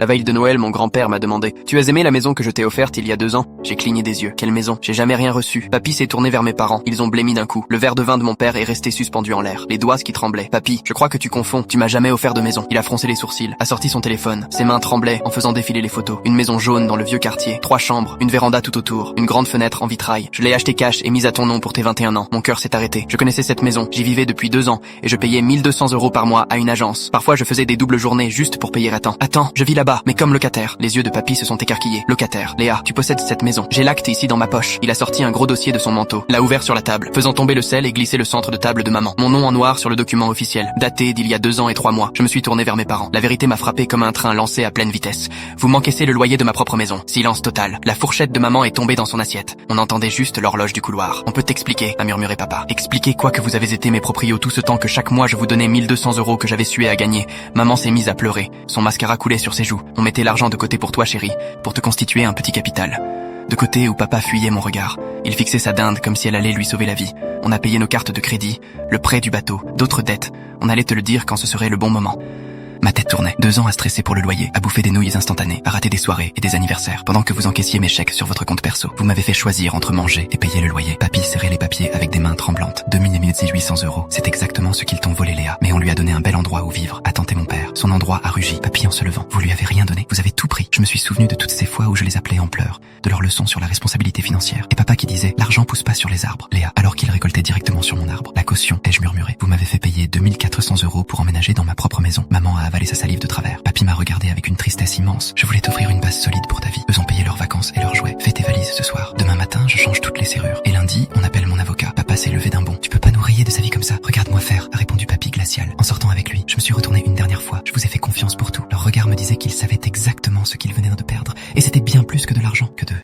La veille de Noël, mon grand-père m'a demandé « Tu as aimé la maison que je t'ai offerte il y a 2 ans ?» J'ai cligné des yeux. Quelle maison? J'ai jamais rien reçu. Papy s'est tourné vers mes parents. Ils ont blêmi d'un coup. Le verre de vin de mon père est resté suspendu en l'air. Les doigts qui tremblaient. « Papy, je crois que tu confonds. Tu m'as jamais offert de maison. » Il a froncé les sourcils, a sorti son téléphone. Ses mains tremblaient en faisant défiler les photos. Une maison jaune dans le vieux quartier. 3 chambres, une véranda tout autour, une grande fenêtre en vitrail. Je l'ai acheté cash et mise à ton nom pour tes 21 ans. Mon cœur s'est arrêté. Je connaissais cette maison. J'y vivais depuis 2 ans et je payais 1200 € par mois à une agence. Parfois, je faisais des doubles journées juste pour payer à temps. Attends, je vis là-bas, mais comme locataire. Les yeux de papy se sont écarquillés. Locataire. Léa, tu possèdes cette maison. J'ai l'acte ici dans ma poche. Il a sorti un gros dossier de son manteau, l'a ouvert sur la table, faisant tomber le sel et glisser le centre de table de maman. Mon nom en noir sur le document officiel, daté d'il y a 2 ans et 3 mois. Je me suis tourné vers mes parents. La vérité m'a frappé comme un train lancé à pleine vitesse. Vous m'encaissez le loyer de ma propre maison. Silence total. La fourchette de maman est tombée dans son assiette. On entendait juste l'horloge du couloir. On peut t'expliquer, a murmuré papa. Expliquez quoi que vous avez été mes proprios tout ce temps que chaque mois je vous donnais 1200 € que j'avais sué à gagner. Maman s'est mise à pleurer. Son mascara coulait sur ses joues. On mettait l'argent de côté pour toi, chérie, pour te constituer un petit capital. De côté où papa fuyait mon regard. Il fixait sa dinde comme si elle allait lui sauver la vie. On a payé nos cartes de crédit, le prêt du bateau, d'autres dettes. On allait te le dire quand ce serait le bon moment. Ma tête tournait. 2 ans à stresser pour le loyer, à bouffer des nouilles instantanées, à rater des soirées et des anniversaires, pendant que vous encaissiez mes chèques sur votre compte perso. Vous m'avez fait choisir entre manger et payer le loyer. Papy serrait les papiers avec des mains tremblantes. 2800 €. C'est exactement ce qu'ils t'ont volé, Léa. Mais on lui a donné un bel endroit où vivre, a tenté mon père. Son endroit a rugi. Papy en se levant. Vous lui avez rien donné. Vous avez tout pris. Je me suis souvenu de toutes ces fois où je les appelais en pleurs, de leurs leçons sur la responsabilité financière. Et papa qui disait, l'argent pousse pas sur les arbres, Léa, alors qu'il récoltait directement sur mon arbre. La caution, ai-je murmuré. Vous m'avez fait payer 2400 € pour emménager dans ma propre maison. Maman a avalé sa salive de travers. Papy m'a regardé avec une tristesse immense. Je voulais t'offrir une base solide pour ta vie. Eux ont payé leurs vacances et leurs jouets. Fais tes valises ce soir. Demain matin, je change toutes les serrures. Et lundi, on appelle mon avocat. Papa s'est levé d'un bond. Tu peux pas nous rayer de sa vie comme ça. Regarde-moi faire, a répondu papy glacial. En sortant avec lui, je me suis retourné une dernière fois. Je vous ai fait confiance pour tout. Leur regard me disait qu'ils savaient exactement ce qu'ils venaient de perdre. Et c'était bien plus que de l'argent, que de